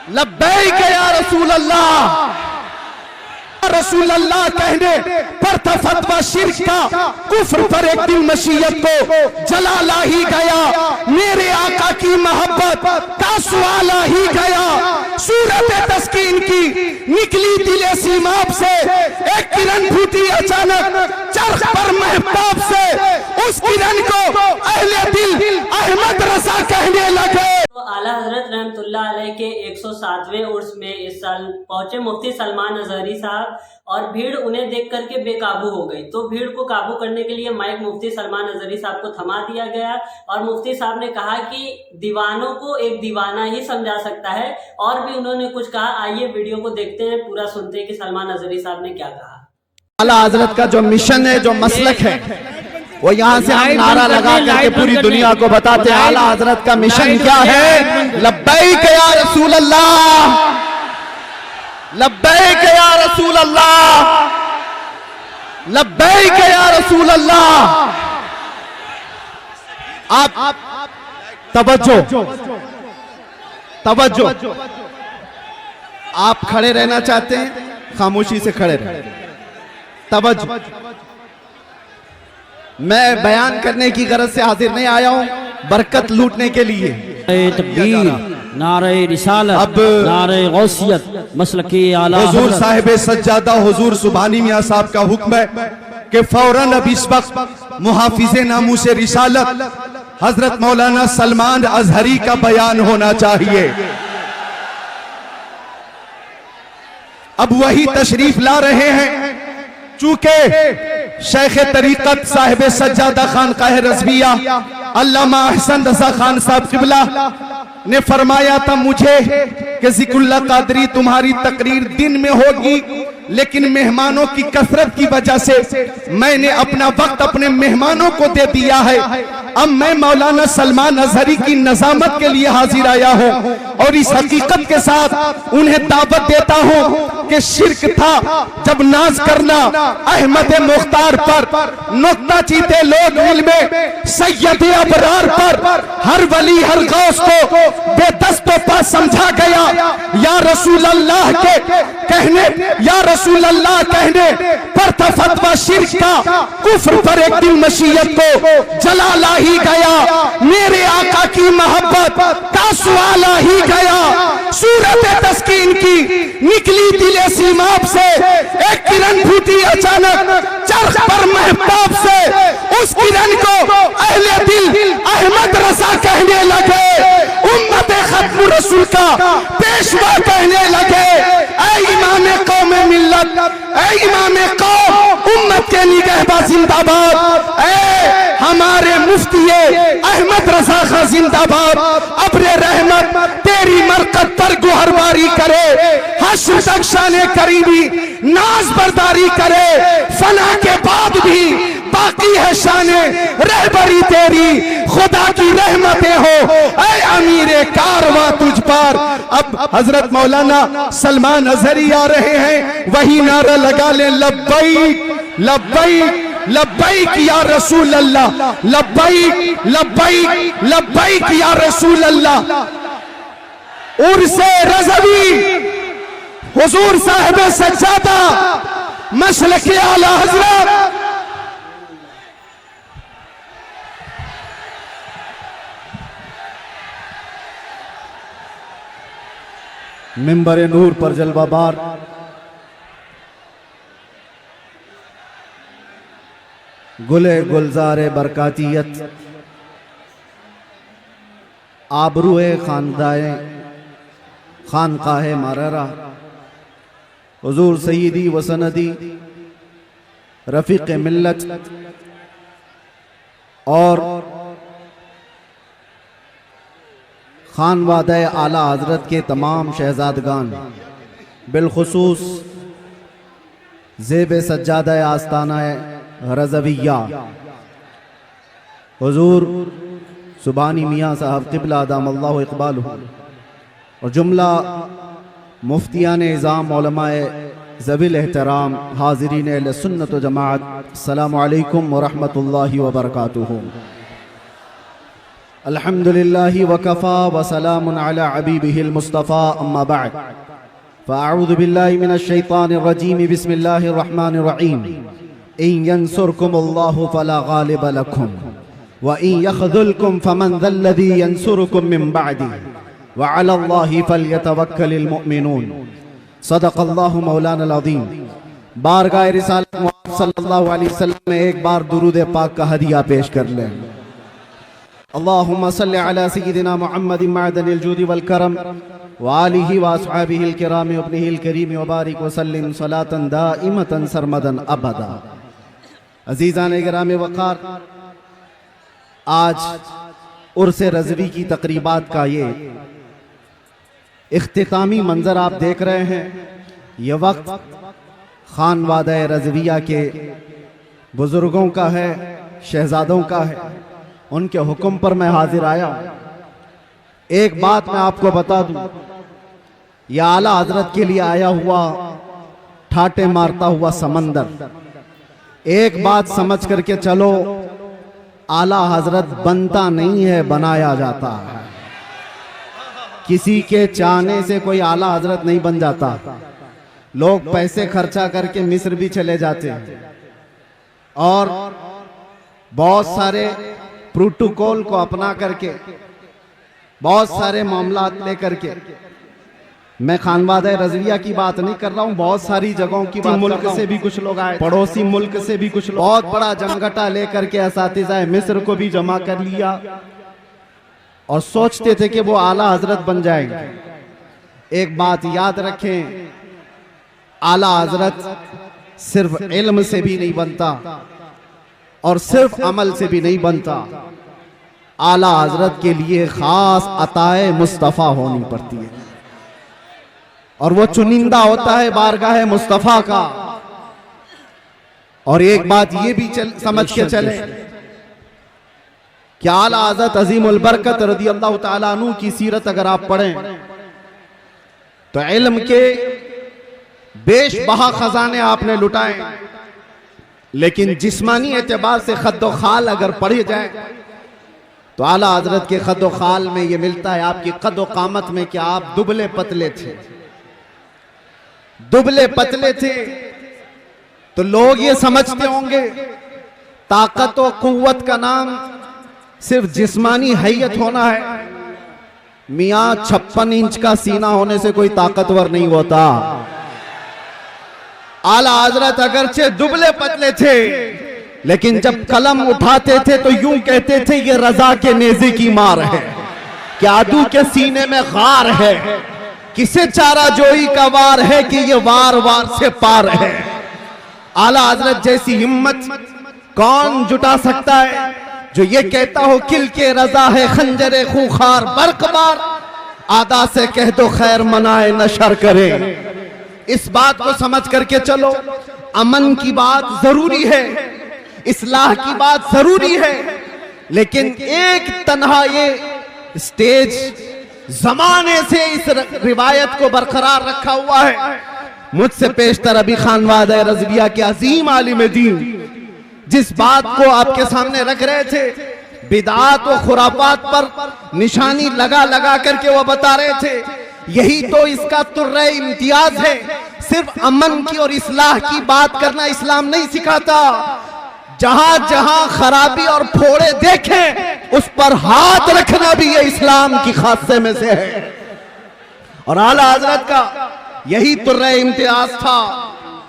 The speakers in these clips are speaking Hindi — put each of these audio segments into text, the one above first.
लब्बैक या रसूल अल्लाह। रसूल अल्लाह कहने पर था फतवा शिर्क का, कुफ्र पर एक दिल मशीयत को जला ला ही गया, मेरे आका की मोहब्बत का सवाल आ ही गया। सूरत तस्कीन की निकली दिले सीमाब से, एक किरण फूटी अचानक चरख पर महताब से, उस किरण को अहले दिल अहमद रजा कहने लगे। तो आला हजरत रहमतुल्लाह अलैह के 107वें उर्स में इस साल पहुंचे मुफ्ती सलमान अजहरी साहब, और भीड़ उन्हें देख करके बेकाबू हो गई। तो भीड़ को काबू करने के लिए माइक मुफ्ती सलमान अजहरी साहब को थमा दिया गया, और मुफ्ती साहब ने कहा कि दीवानों को एक दीवाना ही समझा सकता है, और भी उन्होंने कुछ कहा। आइए वीडियो को देखते हैं, पूरा सुनते हैं कि सलमान अजहरी साहब ने क्या कहा। आला हजरत का जो मिशन है, जो मसलक है, वो यहाँ से हम नारा लगा करके पूरी दुनिया को बताते हैं आला हजरत का मिशन क्या है। लब्बैक या रसूल अल्लाह, लब्बैक या रसूल अल्लाह, लब्बैक या रसूल अल्लाह। आप तवज्जो तवज्जो, आप खड़े रहना चाहते हैं, खामोशी से खड़े रहे। तवज्जो, मैं बयान करने की गरज से हाजिर नहीं आया हूं, बरकत लूटने के लिए। तकबीर, नारे रिसालत, अब नारे गौसियत, मसलके आला हुजूर साहिब सज्जादा हुजूर सुभानी मियां साहब का हुक्म है कि फौरन अब इस वक्त मुहाफिजे नामूस रिसालत हजरत मौलाना सलमान अजहरी का बयान होना चाहिए। अब वही तशरीफ ला रहे हैं, चूंकि शेख तरीकत साहिब सज्जादा खान काहे रज़विया अल्लामा अहसन रज़ा खान साहब क़िबला ने फरमाया था मुझे कि ज़िक्रुल्लाह कादरी तुम्हारी तकरीर दिन में होगी, लेकिन मेहमानों की कसरत की वजह से मैंने अपना वक्त अपने मेहमानों को दे दिया है। अब मैं मौलाना सलमान अजहरी की नज़ामत के लिए हाजिर आया हूँ, और इस हकीकत के साथ उन्हें दावत देता हूँ कि शिर्क था जब नाज करना अहमद मुख्तार पर, नुक्ता चीते लोग इल्मे सैयद अबरार पर, हर वली हर गौस को बेदस्तो पा समझा गया। या रसूल अल्लाह के कहने, या रसूल अल्लाह कहने पर था फतवा शिर्क का, कुफ्र पर एक दिल मशीयत को जला ला ही गया, मेरे आका की मोहब्बत का सवाल आ ही गया। सूरत तस्कीन की निकली दिले सीमाब से, एक किरण फूटी अचानक चरख पर महताब से, उस किरण को अहले दिल अहमद रजा कहने लगे, उम्मत खत्म रसूल का पेशवा कहने लगे। ऐ इमाम कौम मिल्लत, ऐ इमाम कौम उम्मत के निगहबा जिंदाबाद, ऐ हमारे मुफ्ती अहमद रजा खां जिंदाबाद। अब्रे रहमत तेरी मरकत पर गुहरबारी करे, हश्र तक शाने करीबी नाज बरदारी करे, फना के बाद भी बाकी है शाने रहबरी तेरी, खुदा की रहमतें हो ऐ अमीरे कारवां तुझ पर। अब हजरत मौलाना सलमान अजहरी आ रहे हैं, वही नारा लगा ले, लब्बैक लब्बैक लब्बैक या रसूल अल्लाह, लब्बैक लब्बैक लब्बैक या रसूल अल्लाह। उर्से रज़वी हुजूर साहिब सज्जादा मसलके आला हजरत मिंबर नूर पर जलवाबार गुले गुलजारे बरकातियत आबरूए खानदाए खानकाहे माररा हुजूर सईदी वसनदी रफीक मिल्लत और खानवादे आला हजरत के तमाम शहजादगान, बिलखुसूस ज़ेब सज्जादा आस्ताना रज़विया हुजूर सुबानी मियाँ साहब क़िबला अदामल्लाहु इक़बालुहु और जुमला मुफ्तियान निज़ाम उलमाए ज़विल एहतराम हाज़रीन अहले सुन्नत व जमाअत, अस्सलामु अलैकुम व रहमतुल्लाहि व बरकातुहू। अल्हम्दुलिल्लाहि वकफ़ा व सलामुन अला हबीबिहिल मुस्तफ़ा अम्मा बअद फ़अऊज़ु बिल्लाहि मिनश शैतानिर रजीम बिस्मिल्लाहिर रहमानिर रहीम इन यंसुरकुमुल्लाहु फला गालिब लकुम व इन यख़ज़ुलकुम फमन ज़ल्लज़ी यंसुरुकुम मिन बअदी व अलल्लाहि फलयतवक्कलिल मुमिनून। सदक़ल्लाहु मौलाना अज़ीम। बारगाह रिसालत मुहम्मद सल्लल्लाहु अलैहि वसल्लम में एक बार दुरूद पाक का हदिया पेश कर लें। अल्लाहुम्मा सल्लि अला सय्यिदिना मुहम्मदिन मअदनिल जूदि वल करम व आलिहि व अस्हाबिहिल किराम व इब्निहिल करीम व बारिक व सल्लिम सलातन दाइमतन सरमदन अबदा। अज़ीज़ान गिराम वक़ार, आज उर्स रज़वी की तक़रीबात का ये इख्तितामी मंजर आप देख रहे हैं। ये वक्त खानवादा रज़विया के बुजुर्गों का है, शहजादों का है। उनके हुक्म पर मैं हाजिर आया। एक बात मैं आपको बता दूं, यह आला हजरत के लिए आया हुआ ठाटे मारता हुआ समंदर। एक बात समझ करके चलो, आला हजरत बनता नहीं है, बनाया जाता है। किसी के चाहने से कोई आला हजरत नहीं बन जाता। लोग पैसे खर्चा करके मिस्र भी चले जाते हैं और बहुत सारे प्रोटोकॉल को अपना करके, बहुत सारे मामला लेकर के, मैं खानवादा रज़विया की बात नहीं कर रहा हूं, बहुत सारी जगहों की बात। मुल्क से भी कुछ लोग आए, पड़ोसी मुल्क से भी कुछ लोग, बहुत बड़ा जमघटा लेकर के असातिज़ा मिस्र को भी जमा कर लिया और सोचते थे कि वो आला हजरत बन जाएंगे। एक बात याद रखें, आला हजरत सिर्फ इल्म से भी नहीं बनता और सिर्फ अमल से भी नहीं बनता। आला हजरत के लिए खास अताए मुस्तफ़ा होनी पड़ती है और वो चुनिंदा होता है बारगाह मुस्तफ़ा का। और एक बात ये भी समझ के चले कि आला हज़रत अज़ीमुल बरकत रज़ियल्लाहु ताला अन्हु की सीरत अगर आप पढ़ें तो इल्म के बेशबहा खजाने आपने लुटाए, लेकिन जिस्मानी एतबार से खद्दो खाल अगर पढ़े जाए तो आला हजरत के खद्दो खाल में ये मिलता है आपकी कद्दो कामत में कि आप दुबले पतले थे। दुबले पतले थे तो लोग ये समझते होंगे ताकत और कुव्वत का नाम सिर्फ जिस्मानी हैयत होना है। मियां 56 इंच का सीना होने से कोई ताकतवर नहीं होता। आला हजरत अगरचे दुबले पतले थे, लेकिन जब कलम उठाते थे तो यूं कहते थे ये रजा के नेज़े की मार है, क्या आदू के सीने में गार है, किसे चारा जोई का वार है कि ये वार वार से पार है। आला हजरत जैसी हिम्मत कौन जुटा सकता है जो ये कहता हो किल के रजा है खंजरे खूखार बरकबार, आदा से कह दो खैर मनाए नशर करे। इस बात को समझ करके चलो, अमन की बात जरूरी है, इस्लाह की बात जरूरी है, लेकिन एक तन्हा ये स्टेज जमाने से इस रिवायत को बरकरार रखा हुआ है। मुझसे पेशतर अभी खानवादा रज़विया के अजीम आलिम दीन जिस बात को आपके सामने रख रहे थे, बिदात और खुराफात पर निशानी लगा लगा करके वो बता रहे थे, यही तो इसका तुर्रे इम्तियाज है। सिर्फ अमन की और इस्लाह की बात करना इस्लाम नहीं सिखाता। जहां जहां खराबी और फोड़े देखें उस पर हाथ रखना भी ये इस्लाम की खासे में से है। और आला हजरत का यही तुर्रे इम्तियाज था।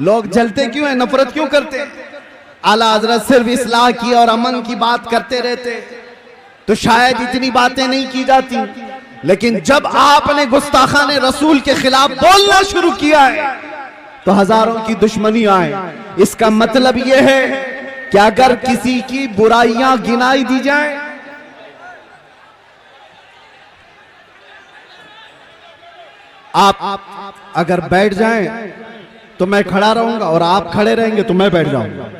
लोग जलते क्यों हैं, नफरत क्यों करते? आला हजरत सिर्फ इस्लाह की और अमन की बात करते रहते तो शायद इतनी बातें नहीं की जाती, लेकिन जब आपने गुस्ताखाने रसूल के खिलाफ बोलना शुरू किया है तो हजारों की दुश्मनी आए। इसका मतलब यह है कि अगर किसी की बुराइयां गिनाई दी जाए, आप अगर बैठ जाएं तो मैं खड़ा रहूंगा और आप खड़े रहेंगे तो मैं बैठ जाऊंगा।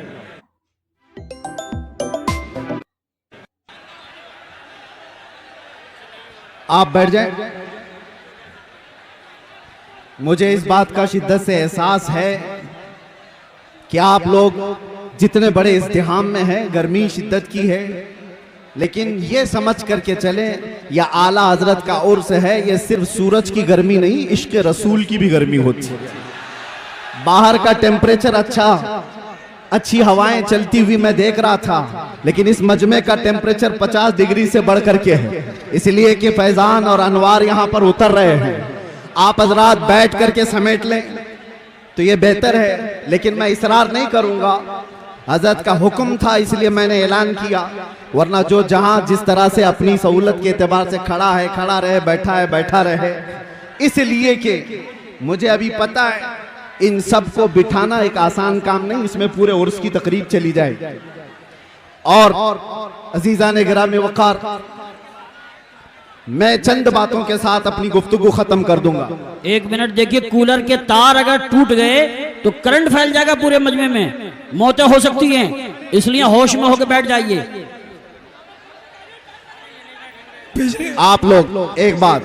आप बैठ जाएं। मुझे इस बात का शिद्दत से एहसास है कि आप लोग जितने बड़े इज्तिहाम में हैं, गर्मी शिद्दत की है, लेकिन ये समझ करके चले या आला हजरत का उर्स है, ये सिर्फ सूरज की गर्मी नहीं, इश्क रसूल की भी गर्मी होती है। बाहर का टेम्परेचर अच्छा, अच्छी हवाएं चलती हुई मैं देख रहा था, लेकिन इस मजमे का टेम्परेचर 50 डिग्री से बढ़ करके है, इसलिए कि फैजान और अनवार यहां पर उतर रहे हैं। आप हजरात बैठ करके समेट लें तो ये बेहतर है, लेकिन मैं इसरार नहीं करूंगा। हजरत का हुक्म था इसलिए मैंने ऐलान किया, वरना जो जहां जिस तरह से अपनी सहूलत के एतबार से खड़ा है खड़ा रहे, बैठा है बैठा रहे। इसलिए कि मुझे अभी पता है इन सब को बिठाना एक आसान काम नहीं, इसमें पूरे उर्स की तकरीब चली जाए। और अजीजान गिरामी वक़ार, मैं चंद बातों के साथ अपनी गुफ्तगू खत्म कर दूंगा। 1 मिनट देखिए, कूलर के तार अगर टूट गए तो करंट फैल जाएगा पूरे मजमे में, मौतें हो सकती हैं, इसलिए होश में होकर बैठ जाइए। आप लोग एक बात,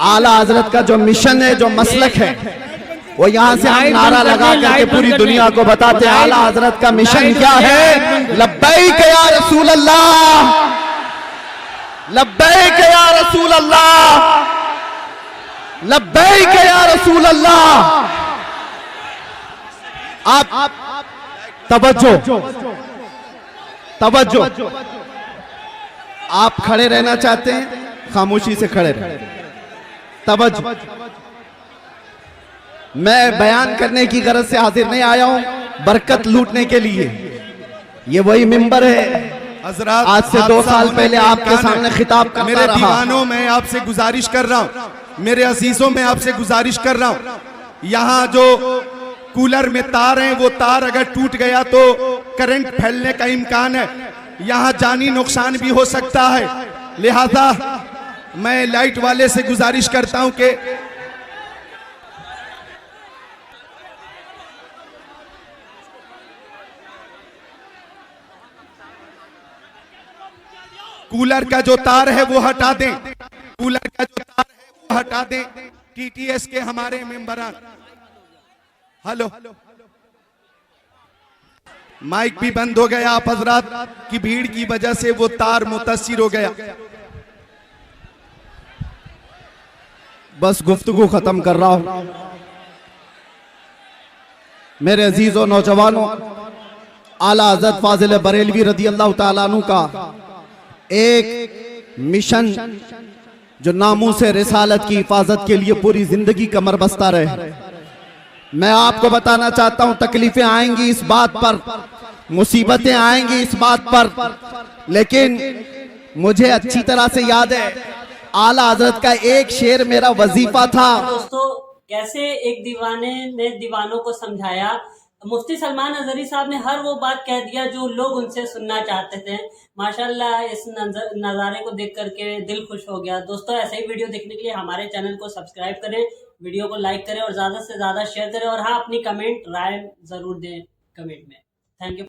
आला हजरत का जो मिशन है, जो मसलक है, वो यहाँ से हम नारा लगा करके पूरी दुनिया को बताते हैं आला हजरत का मिशन क्या है। लब्बैक या रसूल अल्लाह, लब्बैक या रसूल अल्लाह, लब्बैक या रसूल अल्लाह। आप तवज्जो तवज्जो, आप खड़े रहना चाहते हैं, खामोशी से खड़े रहें। तवज्जो, मैं बयान करने की गरज से हाजिर नहीं आया हूं, बरकत लूटने के लिए। ये वही मिंबर है हजरात, आज से 2 साल पहले आपके सामने खिताब करता मेरे रहा। दीवानों में आपसे गुजारिश कर रहा हूं, मेरे अजीजों में आपसे गुजारिश कर रहा हूं, यहाँ जो कूलर में तार हैं, वो तार अगर टूट गया तो करंट फैलने का इम्कान है, यहाँ जानी नुकसान भी हो सकता है। लिहाजा मैं लाइट वाले से गुजारिश करता हूं कि कूलर का जो तार है वो हटा दें, कूलर का जो तार है वो हटा दें। टीटीएस के हमारे मेंबरान, हेलो, माइक भी बंद हो गया, आप हजरात की भीड़ की वजह से वो तार मुतासिर हो गया। बस गुफ्तगू खत्म कर रहा हूं। मेरे अजीजों नौजवानों, आला हज़रत फाजिल बरेलवी रदी अल्लाह तआला अन्हु का एक मिशन जो नामों से रिसालत की हिफाजत के लिए पूरी जिंदगी कमर बस्ता रहे। मैं आपको बताना चाहता हूं, तकलीफें आएंगी इस बात पर, मुसीबतें आएंगी इस बात पर, लेकिन मुझे अच्छी तरह से याद है आला हजरत का एक शेर मेरा वजीफा था। दोस्तों, कैसे एक दीवाने ने दीवानों को समझाया। मुफ्ती सलमान अजहरी साहब ने हर वो बात कह दिया जो लोग उनसे सुनना चाहते थे। माशाल्लाह, इस नज़ारे को देख करके दिल खुश हो गया। दोस्तों, ऐसे ही वीडियो देखने के लिए हमारे चैनल को सब्सक्राइब करें, वीडियो को लाइक करें और ज़्यादा से ज़्यादा शेयर करें, और हाँ, अपनी कमेंट राय ज़रूर दें कमेंट में। Thank you.